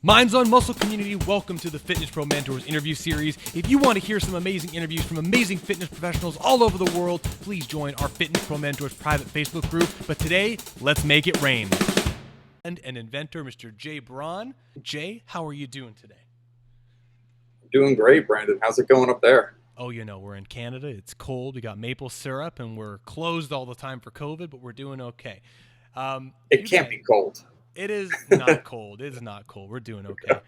Minds on Muscle community, welcome to the Fitness Pro Mentors interview series. If you want to hear some amazing interviews from amazing fitness professionals all over the world, please join our Fitness Pro Mentors private Facebook group. But today, let's make it rain. And an inventor, Mr. Jay Braun. Jay, how are you doing today? Doing great, Brandon. How's it going up there? Oh, you know, we're in Canada. It's cold. We got maple syrup, and we're closed all the time for COVID, but we're doing okay. It can't be cold. It is not cold. It is not cold. We're doing okay.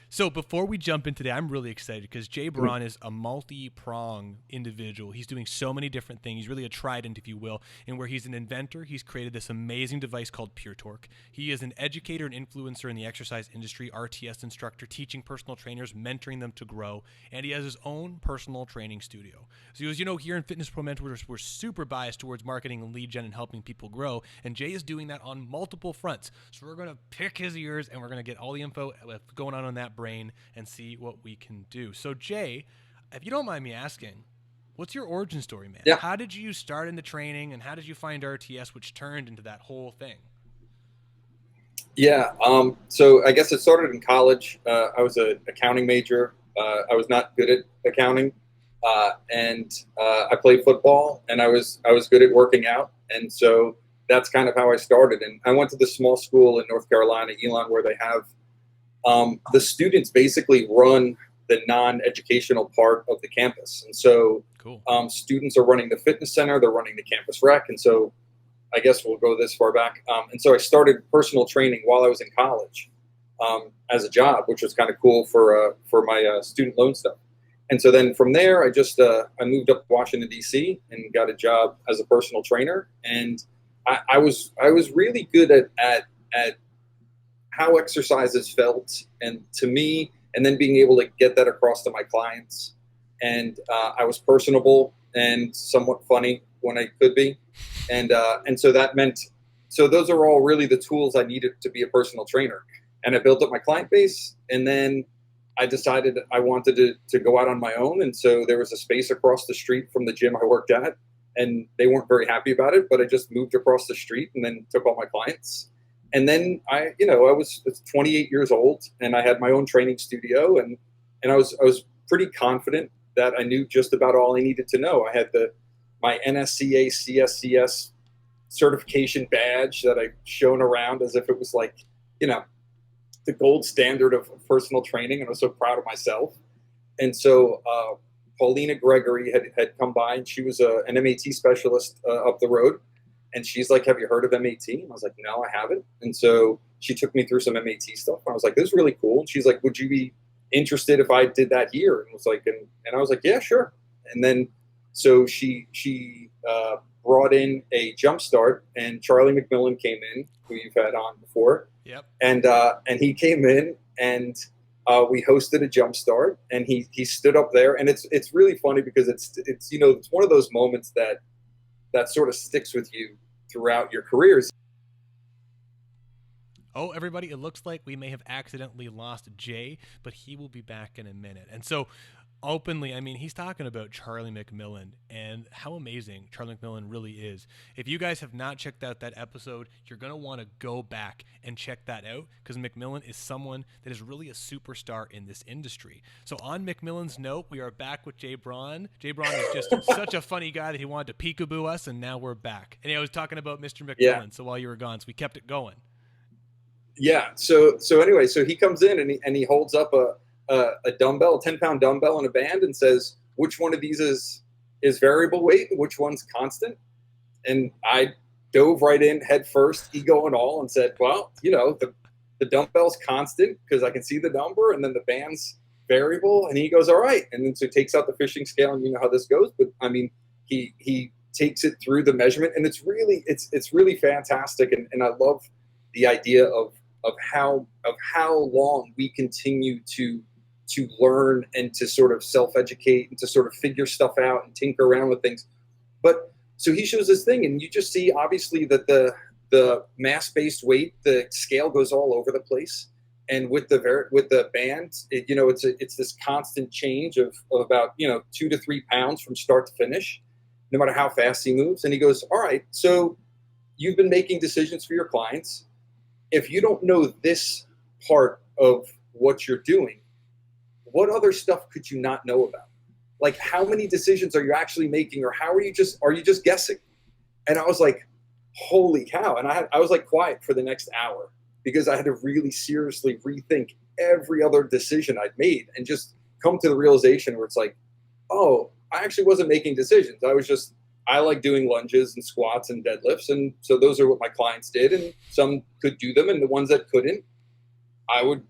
So before we jump in today, I'm really excited because Jay Braun is a multi-pronged individual. He's doing so many different things. He's really a trident, if you will, and where he's an inventor. He's created this amazing device called PURETORQUE. He is an educator and influencer in the exercise industry, RTS instructor, teaching personal trainers, mentoring them to grow, and he has his own personal training studio. So as you know, here in Fitness Pro Mentors, we're super biased towards marketing and lead gen and helping people grow, and Jay is doing that on multiple fronts. So we're going to pick his ears, and we're going to get all the info going on that brain and see what we can do. So Jay, if you don't mind me asking, what's your origin story, man? Yeah. How did you start in the training, and how did you find RTS, which turned into that whole thing? Yeah. So I guess it started in college. I was an accounting major. I was not good at accounting, and I played football, and I was good at working out, and so that's kind of how I started. And I went to this small school in North Carolina, Elon, where they have the students basically run the non-educational part of the campus. And so Cool. Students are running the fitness center, they're running the campus rec. And so I guess we'll go this far back. And so I started personal training while I was in college as a job, which was kind of cool for my student loan stuff. And so then from there, I moved up to Washington, D.C. and got a job as a personal trainer. And I was really good at how exercises felt and to me, and then being able to get that across to my clients. And I was personable and somewhat funny when I could be. And so that meant, so those are all really the tools I needed to be a personal trainer. And I built up my client base, and then I decided I wanted to go out on my own. And so there was a space across the street from the gym I worked at, and they weren't very happy about it, but I just moved across the street and then took all my clients. And then I was 28 years old, and I had my own training studio, and I was pretty confident that I knew just about all I needed to know. I had my NSCA CSCS certification badge that I've shown around as if it was like, the gold standard of personal training, and I was so proud of myself. And so Paulina Gregory had come by, and she was an MAT specialist up the road. And she's like, have you heard of MAT? And I was like, no, I haven't. And so she took me through some MAT stuff. And I was like, this is really cool. And she's like, would you be interested if I did that here? And was like, and I was like, yeah, sure. And then so she brought in a Jumpstart, and Charlie McMillan came in, who you've had on before. Yep. And he came in, and we hosted a Jumpstart, and he stood up there, and it's really funny because it's one of those moments that sort of sticks with you throughout your careers. Oh, everybody, it looks like we may have accidentally lost Jay, but he will be back in a minute. And so openly, I mean, he's talking about Charlie McMillan and how amazing Charlie McMillan really is. If you guys have not checked out that episode, you're going to want to go back and check that out, because McMillan is someone that is really a superstar in this industry. So on McMillan's note, we are back with Jay Braun. Jay Braun is just such a funny guy that he wanted to peekaboo us, and now we're back. And I was talking about Mr. McMillan, Yeah. So while you were gone, so we kept it going. Yeah. So anyway, so he comes in, and he holds up a dumbbell, a 10-pound dumbbell in a band, and says, which one of these is variable weight and which one's constant? And I dove right in head first, ego and all, and said, well, the dumbbell's constant because I can see the number, and then the band's variable. And he goes, all right. And then so he takes out the fishing scale, and you know how this goes. But I mean, he takes it through the measurement, and it's really fantastic. And I love the idea of how long we continue to learn and to sort of self-educate and to sort of figure stuff out and tinker around with things. But so he shows this thing, and you just see obviously that the mass-based weight, the scale goes all over the place. And with the band, it's this constant change of about 2 to 3 pounds from start to finish, no matter how fast he moves. And he goes, all right, so you've been making decisions for your clients. If you don't know this part of what you're doing, what other stuff could you not know about? Like, how many decisions are you actually making, or are you just guessing? And I was like, holy cow. And I was like quiet for the next hour because I had to really seriously rethink every other decision I'd made and just come to the realization where it's like, oh, I actually wasn't making decisions. I like doing lunges and squats and deadlifts. And so those are what my clients did. And some could do them. And the ones that couldn't, I would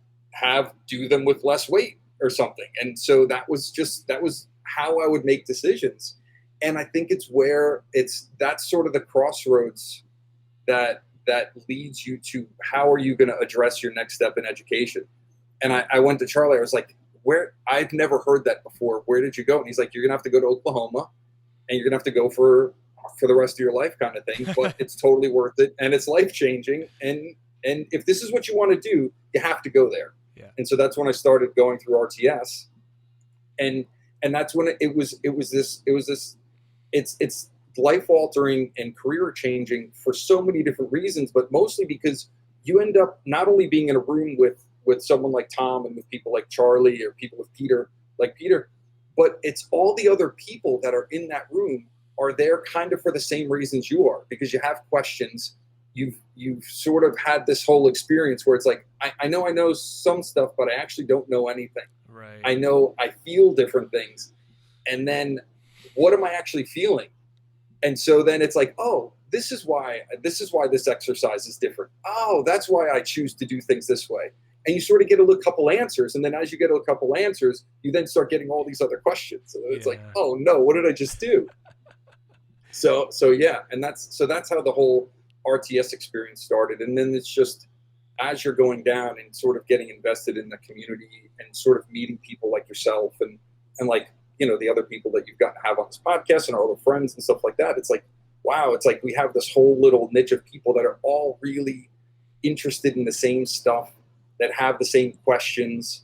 do them with less weight or something. And so that was how I would make decisions. And I think that's sort of the crossroads that leads you to how are you going to address your next step in education. And I went to Charlie. I was like, I've never heard that before. Where did you go? And he's like, you're going to have to go to Oklahoma, and you're going to have to go for the rest of your life kind of thing. But it's totally worth it, and it's life-changing. And if this is what you want to do, you have to go there. Yeah. And so that's when I started going through RTS. And that's when it's life-altering and career-changing for so many different reasons, but mostly because you end up not only being in a room with someone like Tom and with people like Charlie or people with Peter, but it's all the other people that are in that room are there kind of for the same reasons you are, because you have questions. You've sort of had this whole experience where it's like, I know some stuff, but I actually don't know anything. Right. I feel different things. And then what am I actually feeling? And so then it's like, oh, this is why this exercise is different. Oh, that's why I choose to do things this way. And you sort of get a couple answers. And then as you get a couple answers, you then start getting all these other questions. So it's like, oh no, what did I just do? So yeah. And that's how the whole RTS experience started. And then it's just, as you're going down and sort of getting invested in the community and sort of meeting people like yourself and like, the other people that you've gotten to have on this podcast and our other friends and stuff like that. It's like, wow, it's like we have this whole little niche of people that are all really interested in the same stuff, that have the same questions,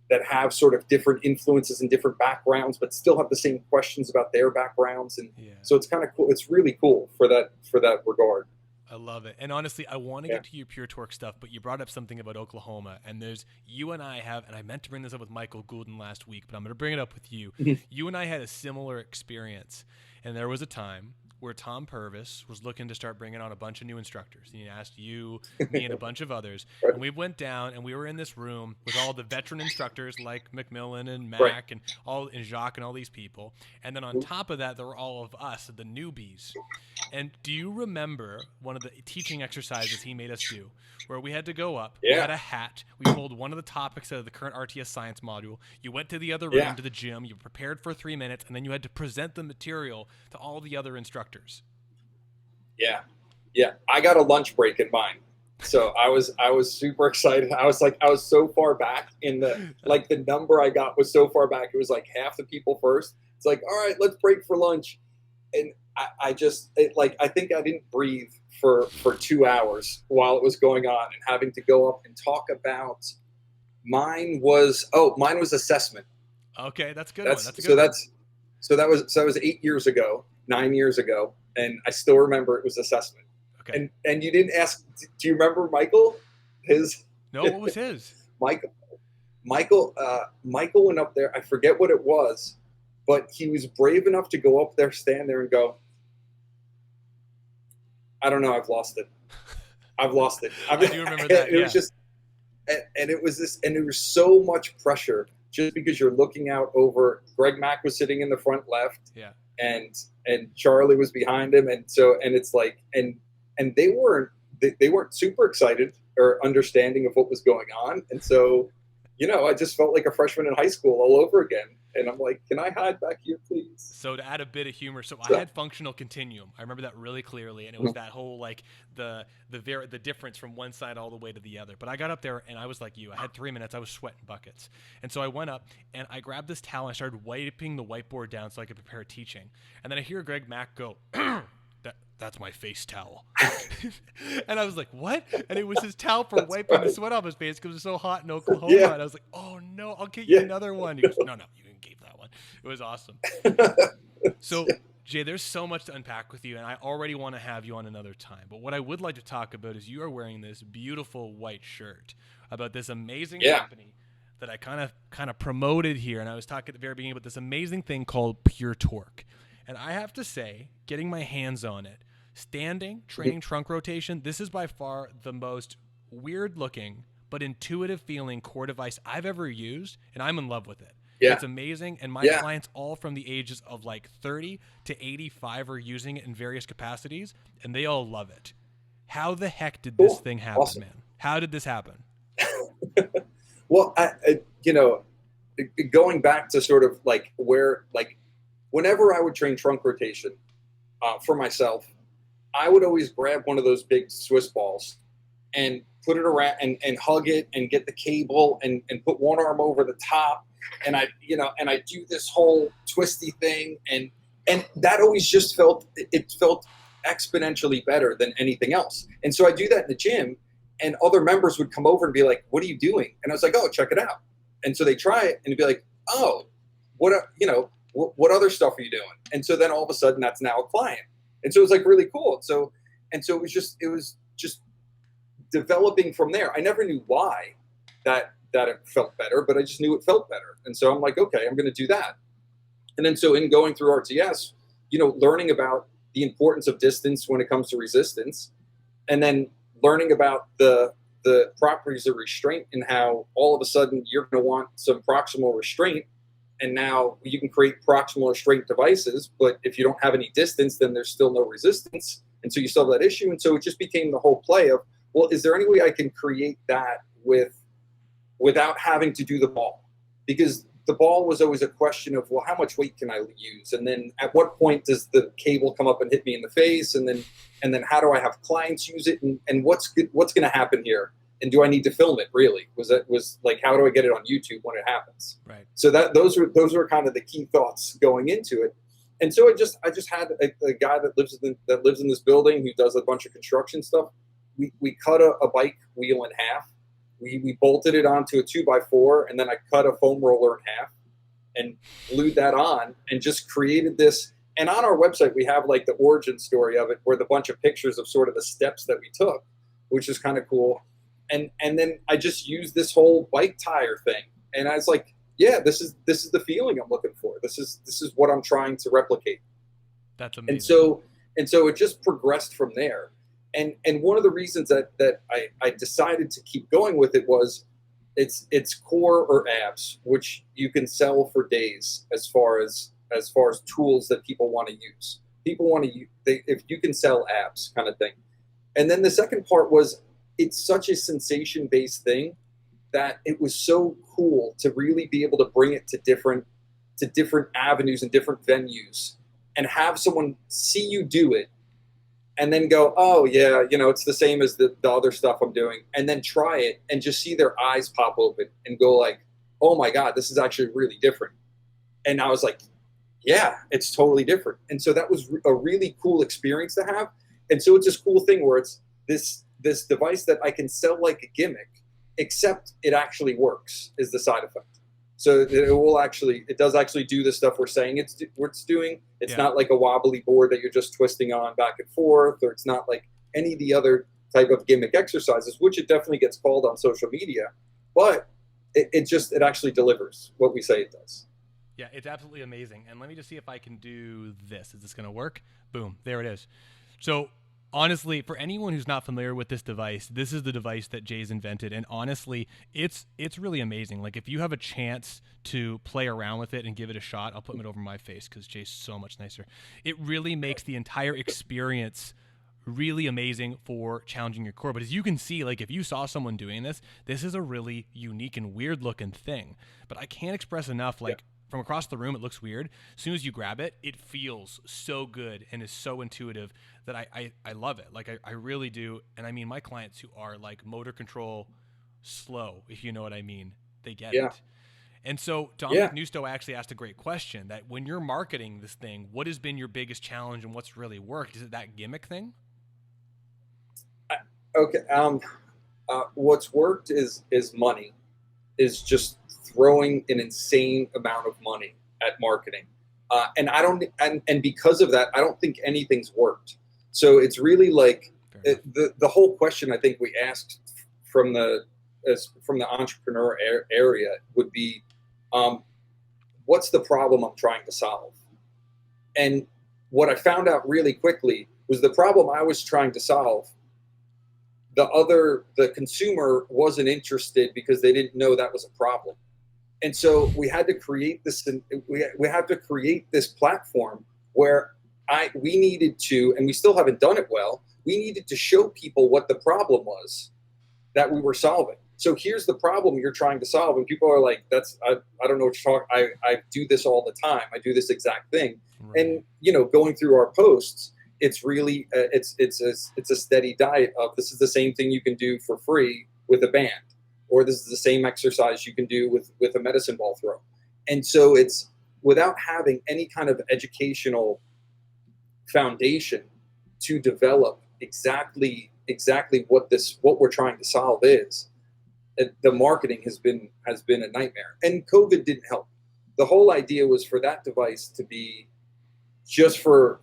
that have sort of different influences and different backgrounds, but still have the same questions about their backgrounds. And so it's kind of cool. It's really cool for that regard. I love it. And honestly, I want to get to your Pure Torque stuff, but you brought up something about Oklahoma, and you and I have, and I meant to bring this up with Michael Goulden last week, but I'm going to bring it up with you. You and I had a similar experience, and there was a time where Tom Purvis was looking to start bringing on a bunch of new instructors. And he asked you, me, and a bunch of others. And we went down, and we were in this room with all the veteran instructors like McMillan and Mac and Jacques and all these people. And then on top of that, there were all of us, the newbies. And do you remember one of the teaching exercises he made us do, where we had to go up, we had a hat, we pulled one of the topics out of the current RTS science module, you went to the other room, to the gym, you prepared for 3 minutes, and then you had to present the material to all the other instructors. Yeah. I got a lunch break in mine. So I was super excited. I was so far back in the number I got was so far back. It was like half the people first. It's like, all right, let's break for lunch. And I think I didn't breathe for 2 hours while it was going on, and having to go up and talk about mine was assessment. Okay, that's good. So that was 8 years ago, 9 years ago, and I still remember it was assessment. Okay. And you didn't ask. Do you remember Michael? No, what was his? Michael went up there. I forget what it was, but he was brave enough to go up there, stand there, and go, I don't know. I've lost it. I do remember that. It was just, and it was this, and there was so much pressure just because you're looking out over. Greg Mack was sitting in the front left. Yeah. And Charlie was behind him. And it's like, and they weren't super excited or understanding of what was going on. And so, I just felt like a freshman in high school all over again. And I'm like, can I hide back here, please? So to add a bit of humor, I had functional continuum. I remember that really clearly, and it was that whole like the difference from one side all the way to the other. But I got up there, and I was like you. I had 3 minutes. I was sweating buckets, and so I went up and I grabbed this towel and I started wiping the whiteboard down so I could prepare teaching. And then I hear Greg Mack go, That's my face towel. And I was like, what? And it was his towel for wiping the sweat off his face because it was so hot in Oklahoma. Yeah. And I was like, oh, no, I'll get you another one. He goes, no, you can keep that one. It was awesome. So, Jay, there's so much to unpack with you, and I already want to have you on another time. But what I would like to talk about is you are wearing this beautiful white shirt about this amazing company that I kind of promoted here, and I was talking at the very beginning about this amazing thing called PURETORQUE. And I have to say, getting my hands on it, standing, training trunk rotation, this is by far the most weird looking but intuitive feeling core device I've ever used, and I'm in love with it. Yeah. It's amazing, and my clients all from the ages of like 30 to 85 are using it in various capacities, and they all love it. How the heck did this thing happen, man? How did this happen? Well, you know, going back to sort of like where, like, whenever I would train trunk rotation for myself, I would always grab one of those big Swiss balls and put it around and hug it and get the cable and put one arm over the top. And I do this whole twisty thing. And that always just felt exponentially better than anything else. And so I do that in the gym, and other members would come over and be like, "What are you doing?" And I was like, "Oh, check it out." And so they try it and it'd be like, "Oh, what other stuff are you doing?" And so then all of a sudden that's now a client. And so it was like really cool. So it was just developing from there. I never knew why that it felt better, but I just knew it felt better. And so I'm like, okay, I'm going to do that. And then so in going through RTS, learning about the importance of distance when it comes to resistance, and then learning about the properties of restraint and how all of a sudden you're going to want some proximal restraint. And now you can create proximal restraint devices, but if you don't have any distance, then there's still no resistance. And so you still have that issue. And so it just became the whole play of, well, is there any way I can create that without having to do the ball? Because the ball was always a question of, well, how much weight can I use? And then at what point does the cable come up and hit me in the face? And then how do I have clients use it? And what's going to happen here? And do I need to film it really? Was like, how do I get it on YouTube when it happens? Right. So those were kind of the key thoughts going into it. And so I just had a guy that lives in this building who does a bunch of construction stuff. We cut a bike wheel in half. We bolted it onto a 2x4, and then I cut a foam roller in half and glued that on and just created this. And on our website, we have like the origin story of it, with a bunch of pictures of sort of the steps that we took, which is kind of cool. And then I just used this whole bike tire thing, and I was like, yeah, this is the feeling I'm looking for. This is what I'm trying to replicate. That's amazing. And so it just progressed from there. And one of the reasons that I decided to keep going with it was it's core or abs, which you can sell for days as far as tools that people want to use. People want to use, if you can sell abs kind of thing. And then the second part was, it's such a sensation-based thing that it was so cool to really be able to bring it to different avenues and different venues and have someone see you do it and then go, oh yeah, it's the same as the other stuff I'm doing, and then try it and just see their eyes pop open and go like, oh my God, this is actually really different. And I was like, yeah, it's totally different. And so that was a really cool experience to have. And so it's this cool thing where it's this device that I can sell like a gimmick, except it actually works is the side effect. So it does actually do the stuff we're saying it's doing. It's not like a wobbly board that you're just twisting on back and forth, or it's not like any of the other type of gimmick exercises, which it definitely gets called on social media, but it actually delivers what we say it does. Yeah, it's absolutely amazing. And let me just see if I can do this. Is this going to work? Boom, there it is. So honestly, for anyone who's not familiar with this device, this is the device that Jay's invented. And honestly, it's really amazing. Like, if you have a chance to play around with it and give it a shot, I'll put it over my face because Jay's so much nicer. It really makes the entire experience really amazing for challenging your core. But as you can see, like, if you saw someone doing this is a really unique and weird looking thing. But I can't express enough, like, from across the room, it looks weird. As soon as you grab it, it feels so good and is so intuitive that I love it. Like, I really do. And I mean, my clients who are like motor control slow, if you know what I mean, they get it. And so Dominic Nusto actually asked a great question, that when you're marketing this thing, what has been your biggest challenge and what's really worked? Is it that gimmick thing? Okay. What's worked is money, is just throwing an insane amount of money at marketing. And because of that, I don't think anything's worked. So it's really like the whole question I think we asked from the as from the entrepreneur area would be, what's the problem I'm trying to solve? And what I found out really quickly was the problem I was trying to solve, the consumer wasn't interested because they didn't know that was a problem. And so we had to create this, we had to create this platform where we needed to, and we still haven't done it well, we needed to show people what the problem was that we were solving. So here's the problem you're trying to solve. And people are like, I don't know what you're talking. I do this all the time. I do this exact thing. Right. And, you know, going through our posts, it's really, it's a steady diet of, this is the same thing you can do for free with a band, or this is the same exercise you can do with a medicine ball throw. And so it's, without having any kind of educational foundation to develop exactly what we're trying to solve is, the marketing has been a nightmare. And COVID didn't help. The whole idea was for that device to be just for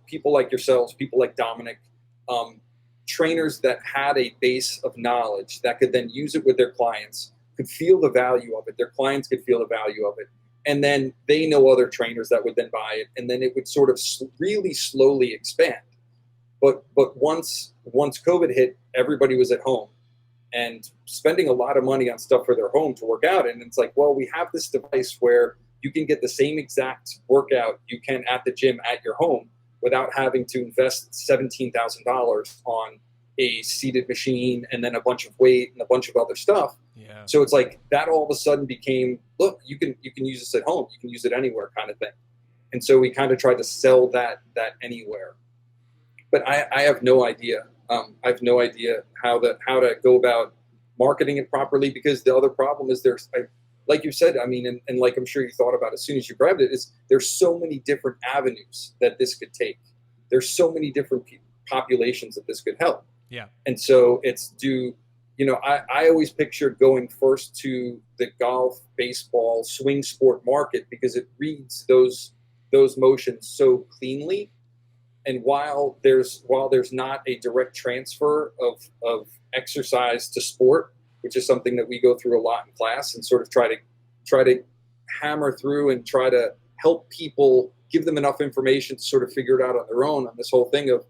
people like yourselves, people like Dominic, trainers that had a base of knowledge that could then use it with their clients, could feel the value of it, their clients could feel the value of it, and then they know other trainers that would then buy it, and then it would sort of really slowly expand. But once COVID hit, everybody was at home and spending a lot of money on stuff for their home to work out. And it's like, well, we have this device where you can get the same exact workout you can at the gym at your home without having to invest $17,000 on a seated machine and then a bunch of weight and a bunch of other stuff. Yeah. So it's like that all of a sudden became, look, you can use this at home, you can use it anywhere kind of thing. And so we kind of tried to sell that anywhere. But I have no idea. I have no idea how to go about marketing it properly, because the other problem is like you said, I mean, and like I'm sure you thought about as soon as you grabbed it, is there's so many different avenues that this could take. There's so many different populations that this could help. Yeah. And so I always pictured going first to the golf, baseball, swing sport market, because it reads those motions so cleanly. And while there's not a direct transfer of exercise to sport, which is something that we go through a lot in class and sort of try to hammer through and try to help people, give them enough information to sort of figure it out on their own, on this whole thing of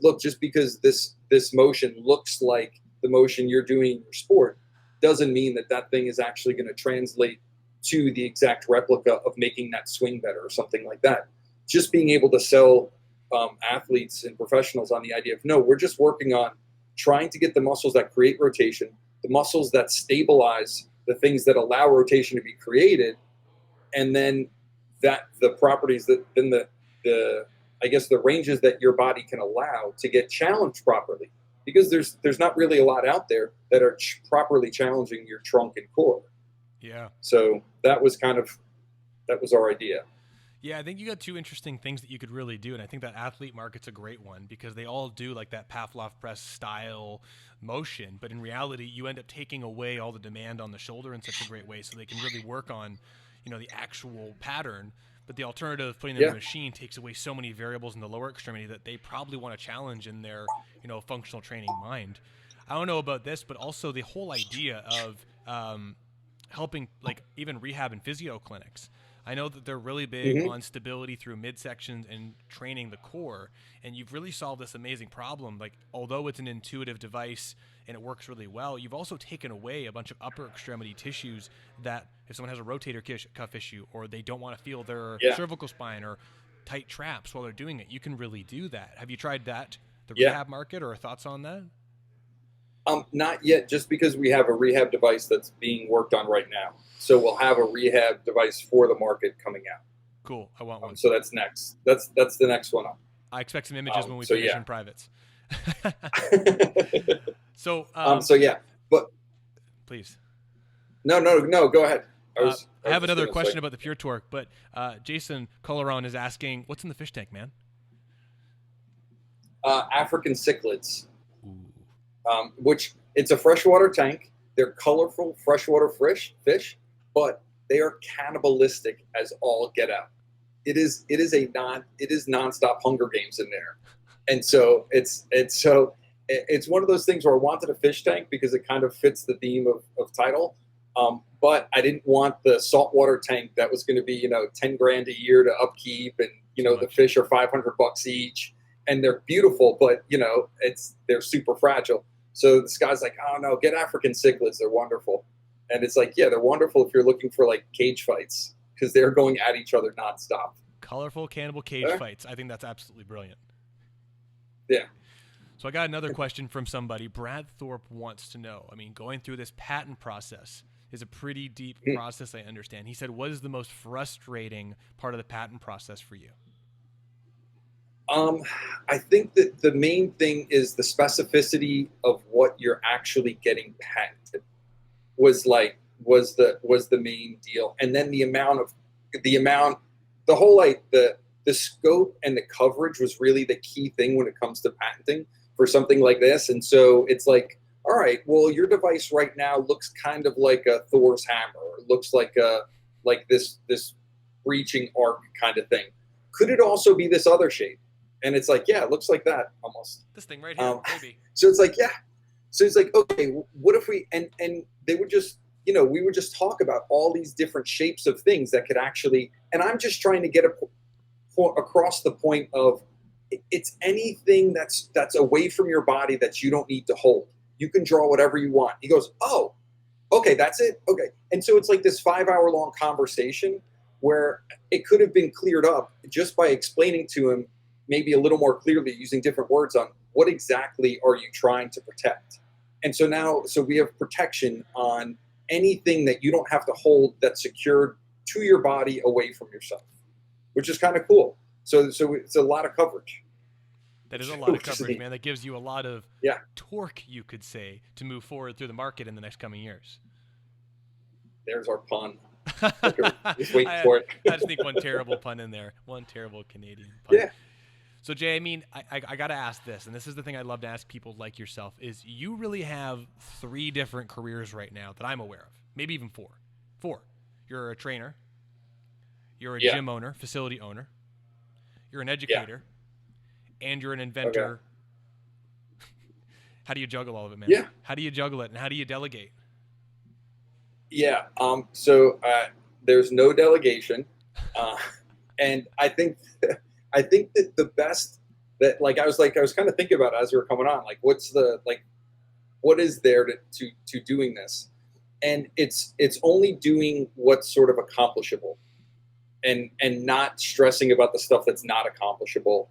look, just because this motion looks like the motion you're doing in your sport doesn't mean that thing is actually going to translate to the exact replica of making that swing better or something like that. Just being able to sell athletes and professionals on the idea of, no, we're just working on trying to get the muscles that create rotation, the muscles that stabilize the things that allow rotation to be created, and then that the properties that then the I guess the ranges that your body can allow to get challenged properly, because there's not really a lot out there that are properly challenging your trunk and core. Yeah. So that was our idea. Yeah, I think you got two interesting things that you could really do, and I think that athlete market's a great one, because they all do like that Pavlov press style motion, but in reality, you end up taking away all the demand on the shoulder in such a great way, so they can really work on, the actual pattern. But the alternative of putting them in a machine takes away so many variables in the lower extremity that they probably want to challenge in their, functional training mind. I don't know about this, but also the whole idea of helping, like even rehab and physio clinics. I know that they're really big on stability through midsections and training the core, and you've really solved this amazing problem. Like, although it's an intuitive device and it works really well, you've also taken away a bunch of upper extremity tissues that if someone has a rotator cuff issue, or they don't want to feel their cervical spine or tight traps while they're doing it, you can really do that. Have you tried that, the rehab market, or thoughts on that? Not yet, just because we have a rehab device that's being worked on right now. So we'll have a rehab device for the market coming out. Cool. I want one. So that's next. That's the next one up. I expect some images when we finish in privates. So but please. No, go ahead. I have another question about the PureTorque, but Jason Coloron is asking, what's in the fish tank, man? African cichlids. Which it's a freshwater tank. They're colorful freshwater fish, but they are cannibalistic as all get out. It is nonstop Hunger Games in there, and so it's one of those things where I wanted a fish tank because it kind of fits the theme of title. But I didn't want the saltwater tank that was going to be, 10 grand a year to upkeep. And, the fish are $500 each and they're beautiful, but they're super fragile. So this guy's like, oh no, get African cichlids. They're wonderful. And it's like, yeah, they're wonderful if you're looking for like cage fights because they're going at each other nonstop. Colorful cannibal cage fights. I think that's absolutely brilliant. Yeah. So I got another question from somebody. Brad Thorpe wants to know, going through this patent process is a pretty deep process, I understand. He said, what is the most frustrating part of the patent process for you? I think that the main thing is the specificity of what you're actually getting patented was the main deal. And then the scope and the coverage was really the key thing when it comes to patenting for something like this. And so it's like, all right, well, your device right now looks kind of like a Thor's hammer, or looks like this breaching arc kind of thing. Could it also be this other shape? And it's like, yeah, it looks like that almost. This thing right here, maybe. So it's like, yeah. So it's like, okay, what if we and they would just, we would just talk about all these different shapes of things that could actually, and I'm just trying to get across the point of it's anything that's away from your body that you don't need to hold. You can draw whatever you want. He goes, oh, okay, that's it. Okay. And so it's like this 5-hour long conversation where it could have been cleared up just by explaining to him maybe a little more clearly using different words on what exactly are you trying to protect. And so we have protection on anything that you don't have to hold that's secured to your body away from yourself, which is kind of cool. So it's a lot of coverage. That is a lot of coverage, man. That gives you a lot of torque, you could say, to move forward through the market in the next coming years. There's our pun. Just waiting for it. I just think one terrible pun in there. One terrible Canadian pun. Yeah. So, Jay, I got to ask this, and this is the thing I'd love to ask people like yourself, is you really have 3 different careers right now that I'm aware of, maybe even 4. 4. You're a trainer. You're a gym owner, facility owner. You're an educator. And you're an inventor. Okay. How do you juggle all of it, man? Yeah. How do you juggle it, and how do you delegate? Yeah. So there's no delegation, and I think that the best that I was kind of thinking about it as we were coming on, what is there to doing this, and it's only doing what's sort of accomplishable, and not stressing about the stuff that's not accomplishable.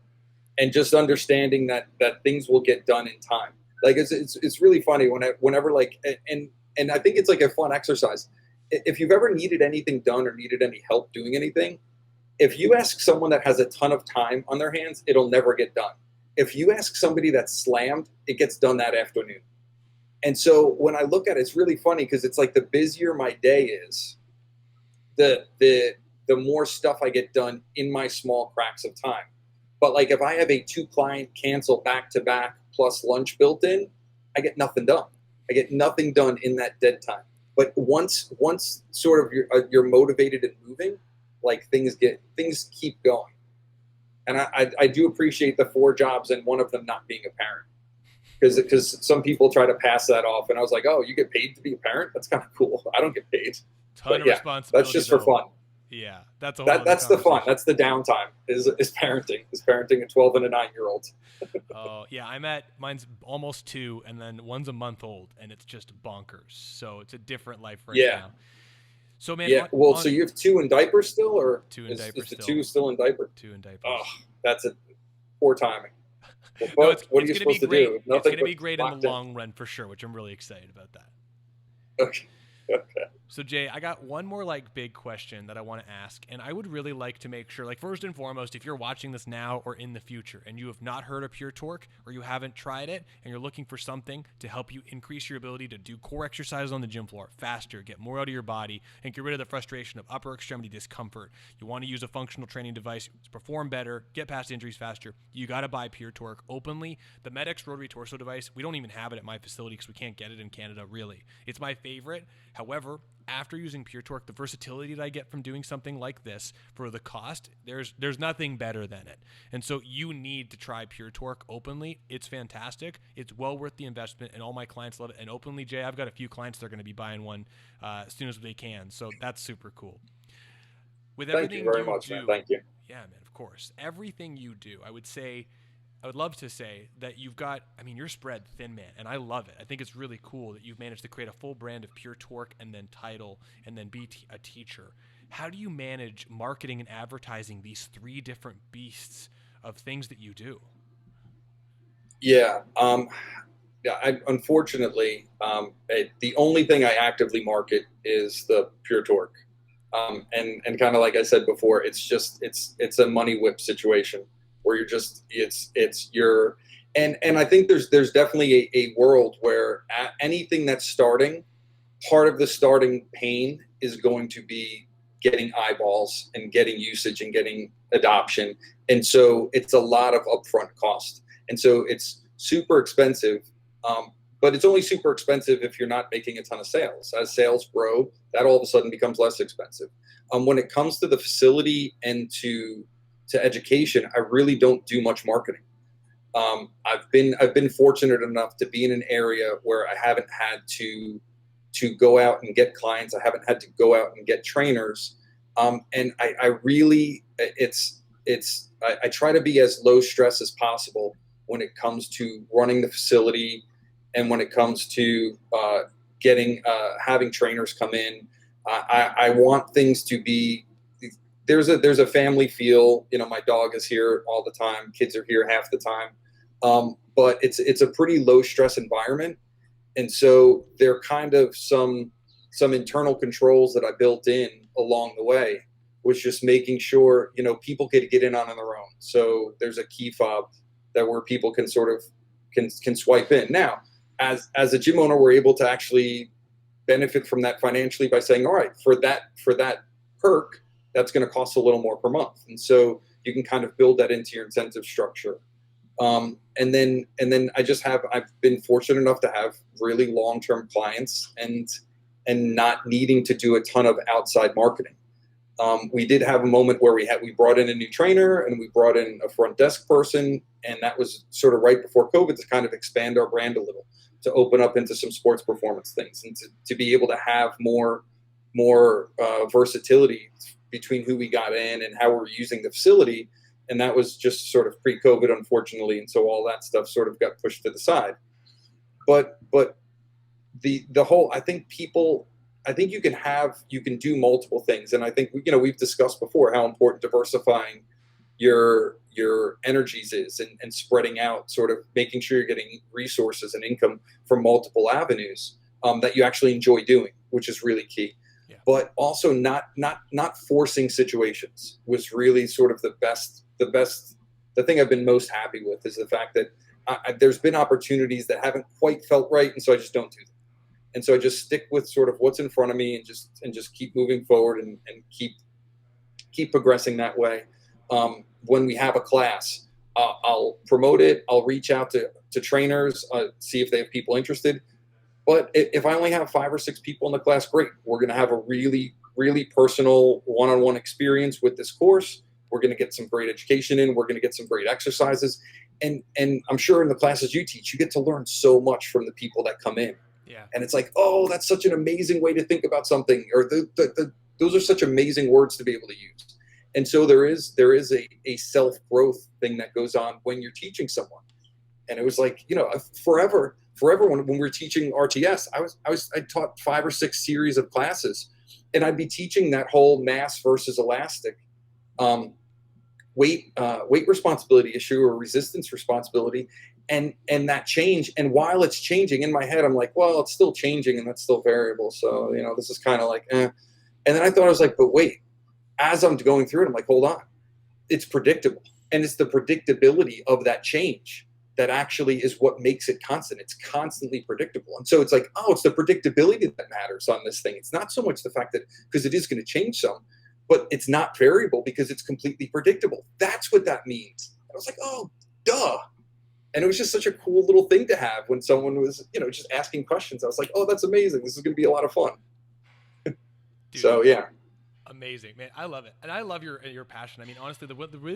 And just understanding that things will get done in time. It's really funny whenever and I think it's like a fun exercise. If you've ever needed anything done or needed any help doing anything, if you ask someone that has a ton of time on their hands, it'll never get done. If you ask somebody that's slammed, it gets done that afternoon. And so when I look at it, it's really funny because it's like the busier my day is, the more stuff I get done in my small cracks of time. But if I have a 2-client cancel back-to-back plus lunch built in, I get nothing done. I get nothing done in that dead time. But once sort of you're motivated and moving, things keep going. And I do appreciate the 4 jobs and one of them not being a parent, because some people try to pass that off. And I was like, oh, you get paid to be a parent? That's kind of cool. I don't get paid. Ton of responsibility. That's just for fun. Yeah, that's that's the fun. That's the downtime. Is parenting. Is parenting a 12 and a 9-year-old. Oh yeah, mine's almost 2, and then one's a month old, and it's just bonkers. So it's a different life now. So man, so you have 2 in diapers still, or 2 in diapers? Is the 2 still in diaper? 2 in diapers. Oh, that's a poor timing. Well, no, what are you supposed to do? It's going to be great in the long run for sure, which I'm really excited about that. Okay. So Jay, I got one more big question that I want to ask, and I would really like to make sure, first and foremost, if you're watching this now or in the future and you have not heard of PureTorque or you haven't tried it and you're looking for something to help you increase your ability to do core exercises on the gym floor faster, get more out of your body, and get rid of the frustration of upper extremity discomfort, you want to use a functional training device to perform better, get past injuries faster, you got to buy PureTorque openly. The MedX rotary torso device, we don't even have it at my facility because we can't get it in Canada, really. It's my favorite. However, after using Pure Torque, the versatility that I get from doing something like this for the cost, there's nothing better than it. And so you need to try Pure Torque openly. It's fantastic. It's well worth the investment, and all my clients love it. And openly, Jay, I've got a few clients that are going to be buying one as soon as they can. So that's super cool. With Thank you everything very you much, do, man. Thank you. yeah, man, of course. Everything you do, I would love to say that you've got, I mean, you're spread thin, man, and I love it. I think it's really cool that you've managed to create a full brand of Pure Torque and then title and then be a teacher. How do you manage marketing and advertising these three different beasts of things that you do? Yeah. Unfortunately, the only thing I actively market is the Pure Torque. And kind of like I said before, it's a money whip situation where you're just it's your and I think there's definitely a world where anything that's starting, part of the starting pain is going to be getting eyeballs and getting usage and getting adoption, and so it's a lot of upfront cost, and so it's super expensive. But it's only super expensive if you're not making a ton of sales. As sales grow, that all of a sudden becomes less expensive. When it comes to the facility and to education, I really don't do much marketing. I've been fortunate enough to be in an area where I haven't had to go out and get clients. I haven't had to go out and get trainers. And I really I try to be as low stress as possible when it comes to running the facility, and when it comes to having trainers come in. I want things to be, there's a family feel. You know, my dog is here all the time. Kids are here half the time. But it's a pretty low stress environment. And so there are kind of some internal controls that I built in along the way, was just making sure, you know, people could get in on their own. So there's a key fob where people can sort of can swipe in. Now, as a gym owner, we're able to actually benefit from that financially by saying, all right, for that perk, that's going to cost a little more per month. And so you can kind of build that into your incentive structure. And then I've been fortunate enough to have really long-term clients and not needing to do a ton of outside marketing. We did have a moment where we brought in a new trainer and we brought in a front desk person, and that was sort of right before COVID, to kind of expand our brand a little, to open up into some sports performance things, and to be able to have more versatility between who we got in and how we're using the facility. And that was just sort of pre-COVID, unfortunately, and so all that stuff sort of got pushed to the side. But the whole, I think you can do multiple things, and I think we've discussed before how important diversifying your energies is, and spreading out, sort of making sure you're getting resources and income from multiple avenues that you actually enjoy doing, which is really key. Yeah. But also not forcing situations was really sort of the thing I've been most happy with, is the fact that there's been opportunities that haven't quite felt right, and so I just don't do them. And so I just stick with sort of what's in front of me, and just keep moving forward, and keep progressing that way. When we have a class, I'll promote it. I'll reach out to trainers, see if they have people interested. But if I only have 5 or 6 people in the class, great. We're going to have a really, really personal one-on-one experience with this course. We're going to get some great education in. We're going to get some great exercises. And I'm sure in the classes you teach, you get to learn so much from the people that come in. Yeah. And it's like, oh, that's such an amazing way to think about something, or those are such amazing words to be able to use. And so there is a self-growth thing that goes on when you're teaching someone. And it was like, forever when we were teaching RTS, I taught 5 or 6 series of classes, and I'd be teaching that whole mass versus elastic weight responsibility issue, or resistance responsibility, and that change. And while it's changing in my head, I'm like, well, it's still changing, and that's still variable. So, this is kind of like, eh. And then I thought, I was like, but wait, as I'm going through it, I'm like, hold on, it's predictable. And it's the predictability of that change that actually is what makes it constant. It's constantly predictable. And so it's like, oh, it's the predictability that matters on this thing. It's not so much the fact that, because it is going to change some, but it's not variable because it's completely predictable. That's what that means. I was like, oh, duh. And it was just such a cool little thing to have when someone was, just asking questions. I was like, oh, that's amazing. This is going to be a lot of fun. So yeah. Amazing, man. I love it. And I love your passion. I mean, honestly, the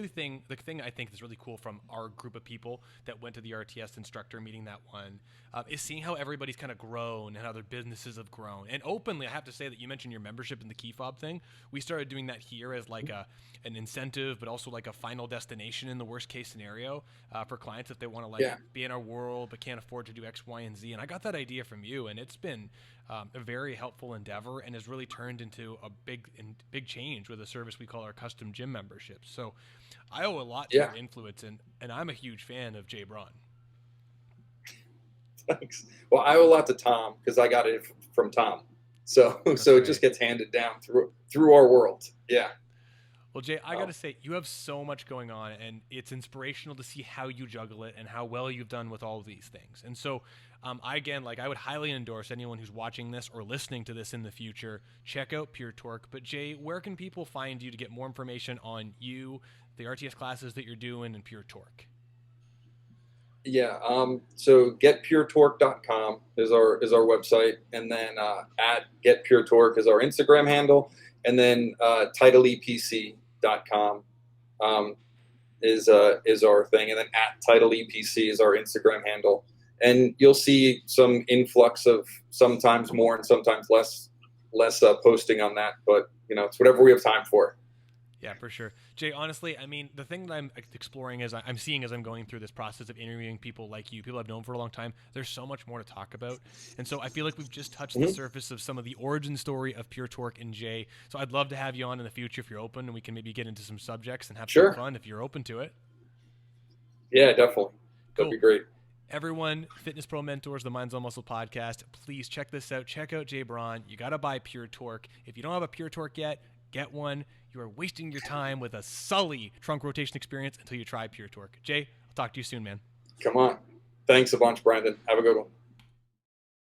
thing I think is really cool from our group of people that went to the RTS instructor meeting, that one, is seeing how everybody's kind of grown and how their businesses have grown. And openly, I have to say that you mentioned your membership in the key fob thing. We started doing that here as like an incentive, but also like a final destination in the worst case scenario for clients if they want to like be in our world but can't afford to do X, Y, and Z. And I got that idea from you, and it's been a very helpful endeavor and has really turned into a big change with a service we call our custom gym memberships. So I owe a lot to your influence, and I'm a huge fan of Jay Braun. Thanks. Well, I owe a lot to Tom because I got it from Tom. So it just gets handed down through our world. Yeah. Well, Jay, I got to say, you have so much going on, and it's inspirational to see how you juggle it and how well you've done with all of these things. And so, I would highly endorse anyone who's watching this or listening to this in the future, check out PureTorque. But Jay, where can people find you to get more information on you, the RTS classes that you're doing, and PureTorque? Yeah. So getpuretorque.com is our website, and then at getpuretorque is our Instagram handle, and then titleepc.com is our thing, and then at titleepc is our Instagram handle. And you'll see some influx of sometimes more and sometimes less posting on that, but it's whatever we have time for. Yeah, for sure. Jay, honestly, I mean, the thing that I'm exploring as I'm seeing as I'm going through this process of interviewing people like you, people I've known for a long time, there's so much more to talk about. And so I feel like we've just touched the surface of some of the origin story of PureTorque and Jay. So I'd love to have you on in the future if you're open, and we can maybe get into some subjects and have some fun if you're open to it. Yeah, definitely. That'd be great. Everyone, Fitness Pro Mentors, the Minds on Muscle podcast, please check this out. Check out Jay Braun. You got to buy PureTorque. If you don't have a PureTorque yet, get one. You are wasting your time with a Sully trunk rotation experience until you try PureTorque. Jay, I'll talk to you soon, man. Come on. Thanks a bunch, Brandon. Have a good one.